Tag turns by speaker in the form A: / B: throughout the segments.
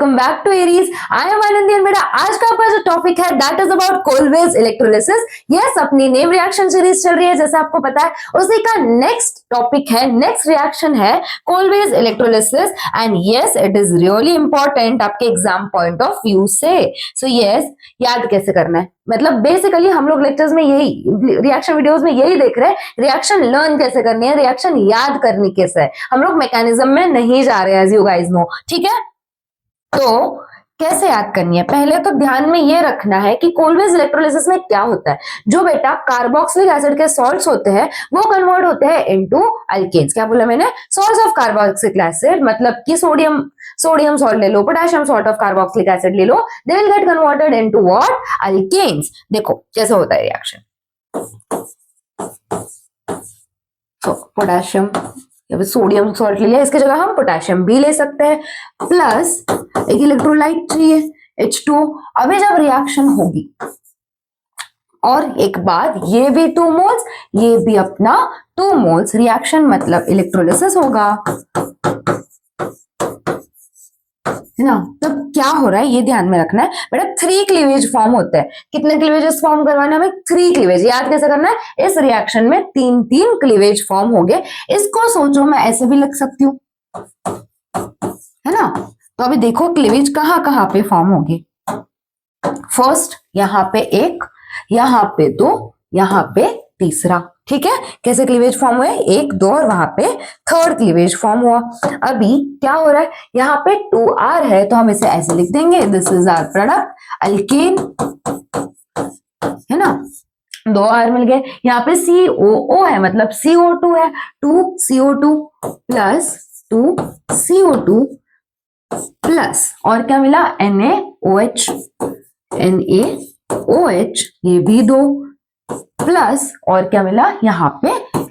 A: Welcome back to Aries. I am Anandi and बेटा आज का अपना जो टॉपिक है that is about Kolbe's electrolysis. Yes, अपनी नेम रिएक्शन सीरीज चल रही है जैसे आपको पता है, उसी का नेक्स्ट टॉपिक है, नेक्स्ट रिएक्शन है Kolbe's electrolysis and yes it is really important आपके एग्जाम पॉइंट ऑफ व्यू से। सो यस, याद कैसे करना है, मतलब बेसिकली हम लोग लेक्चर्स में यही, रिएक्शन वीडियोस में यही देख रहे हैं, रिएक्शन लर्न कैसे करनी है, रिएक्शन याद करनी कैसे है। हम लोग मैकेनिज्म में नहीं जा रहे हैं एज यू गाइस नो, ठीक है। तो कैसे याद करनी है, पहले तो ध्यान में ये रखना है कि कोलवेज इलेक्ट्रोलिसिस में क्या होता है। जो बेटा कार्बोक्सिलिक एसिड के सॉल्ट्स होते हैं वो कन्वर्ट होते हैं इनटू अल्केन्स। क्या बोला मैंने, सॉल्ट्स ऑफ कार्बोक्सिलिक एसिड, मतलब कि सोडियम सॉल्ट ले लो, potassium salt of carboxylic acid ले लो, they will get converted into what, alkenes. देखो कैसे होता है रिएक्शन। तो पोटेशियम, सोडियम सॉल्ट ले लिया, इसकी जगह हम पोटेशियम भी ले सकते हैं, प्लस एक इलेक्ट्रोलाइट चाहिए H2। अभी जब रिएक्शन होगी और एक बात, ये भी 2 मोल्स, ये भी अपना 2 मोल्स, रिएक्शन मतलब इलेक्ट्रोलिसिस होगा, है ना। तब क्या हो रहा है ये ध्यान में रखना है बेटा। 3 क्लीवेज फॉर्म होते हैं। कितने क्लीवेजेस फॉर्म करवाने हमें, 3 क्लीवेज। याद कैसे करना है, इस रिएक्शन में 3 क्लीवेज फॉर्म हो गए। इसको सोचो मैं ऐसे भी लिख सकती हूँ, है ना। तो अभी देखो क्लीवेज कहाँ कहाँ पे फॉर्म होगी। फर्स्ट यहाँ पे 1, यहाँ पे 2, यहाँ पे तीसरा, ठीक है। कैसे क्लीवेज फॉर्म हुए, 1, 2 और वहां पे 3rd क्लीवेज फॉर्म हुआ। अभी क्या हो रहा है, यहाँ पे 2R है तो हम इसे ऐसे लिख देंगे, this is our product alkane, है ना। 2R मिल गए। यहाँ पे COO है मतलब CO2 है, 2CO2 प्लस 2CO2 प्लस और क्या मिला, NaOH, NaOH ये भी 2 प्लस और क्या मिला यहाँ पे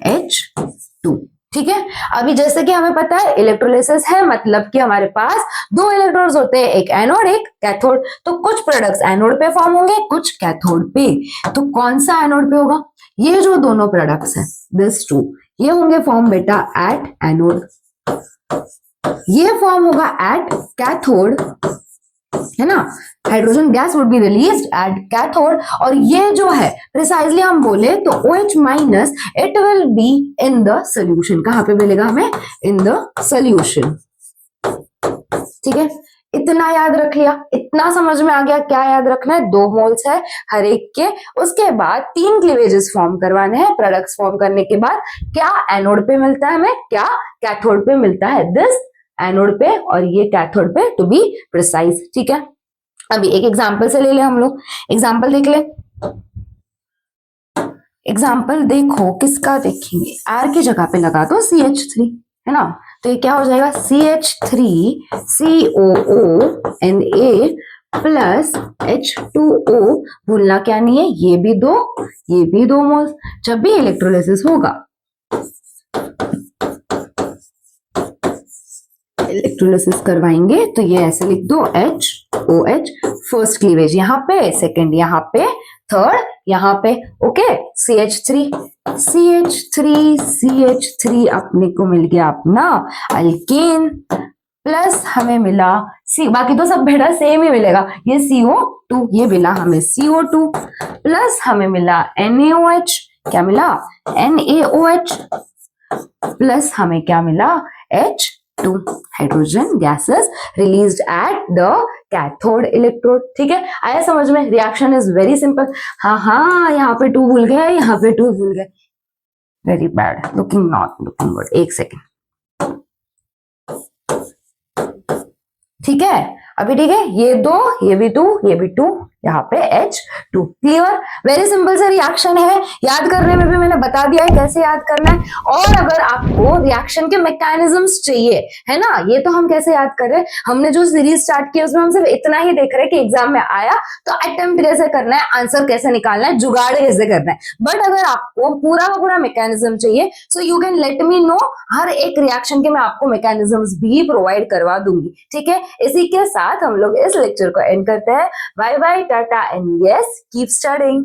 A: H2, ठीक है। अभी जैसे कि हमें पता है इलेक्ट्रोलिसिस है मतलब कि हमारे पास 2 इलेक्ट्रोड्स होते हैं, एक एनोड एक कैथोड। तो कुछ प्रोडक्ट्स एनोड पे फॉर्म होंगे, कुछ कैथोड पे। तो कौन सा एनोड पे होगा, ये जो दोनों प्रोडक्ट्स हैं दिस 2, ये होंगे फॉर्म बेटा एट एनोड, ये फॉर्म होगा एट कैथोड, है ना। Hydrogen gas would be released at cathode. और ये जो है प्रिसाइजली हम बोले तो OH minus it will be in the solution. कहां पे मिलेगा हमें, इन द सोल्यूशन, ठीक है। इतना याद रख लिया, इतना समझ में आ गया। क्या याद रखना है, 2 मोल्स है हर एक के। उसके बाद 3 क्लीवेजेस फॉर्म करवाने हैं। प्रोडक्ट्स फॉर्म करने के बाद क्या एनोड पे मिलता है हमें, क्या कैथोड पे मिलता है, दिस एनोड पे और ये कैथोड पे टू बी प्रिसाइज, ठीक है। अभी एक एग्जांपल से ले ले हम लोग, एग्जांपल देख ले। एग्जांपल देखो किसका देखेंगे, R की जगह पे लगा दो CH3, है ना। तो ये क्या हो जाएगा, CH3COO Na प्लस H2O, भूलना क्या नहीं है, ये भी 2, ये भी 2 मोल्स। जब भी इलेक्ट्रोलिसिस होगा, इलेक्ट्रोलिसिस करवाएंगे तो ये ऐसे लिख दो HOH, फर्स्ट क्लीवेज यहाँ पे, सेकंड यहाँ पे, थर्ड यहाँ पे, ओके। CH3 अपने को मिल गया अपना अल्केन, प्लस हमें मिला बाकी तो सब बेटा सेम ही मिलेगा, ये CO2, ये मिला हमें CO2 प्लस हमें मिला NaOH, क्या मिला NaOH प्लस हमें क्या मिला H2, hydrogen gases released at the cathode electrode, ठीक है। आया समझ में, रिएक्शन इज वेरी सिंपल। हाँ, यहाँ पे 2 भूल गए, यहाँ पे 2 भूल गए, very bad, looking not looking good. एक सेकेंड, ठीक है। अभी ठीक है, ये 2, ये भी 2, ये भी 2, यहाँ पे H2, क्लियर। वेरी सिंपल से रिएक्शन है, याद करने में भी मैंने बता दिया है कैसे याद करना है। और अगर आपको रिएक्शन के मैकेनिज्म्स चाहिए, है ना, ये तो हम कैसे याद कर रहे हैं, हमने जो सीरीज स्टार्ट की उसमें हम सिर्फ इतना ही देख रहे हैं कि एग्जाम में आया तो अटेम्प्ट कैसे करना है, आंसर कैसे निकालना है, जुगाड़ कैसे करना है। बट अगर आपको पूरा का पूरा मैकेनिज्म चाहिए so you can let me know, हर एक रिएक्शन के मैं आपको मैकेनिज्म्स भी प्रोवाइड करवा दूंगी, ठीक है। इसी के साथ हम लोग इस लेक्चर को एंड करते हैं। Bye bye, tata and yes, keep studying.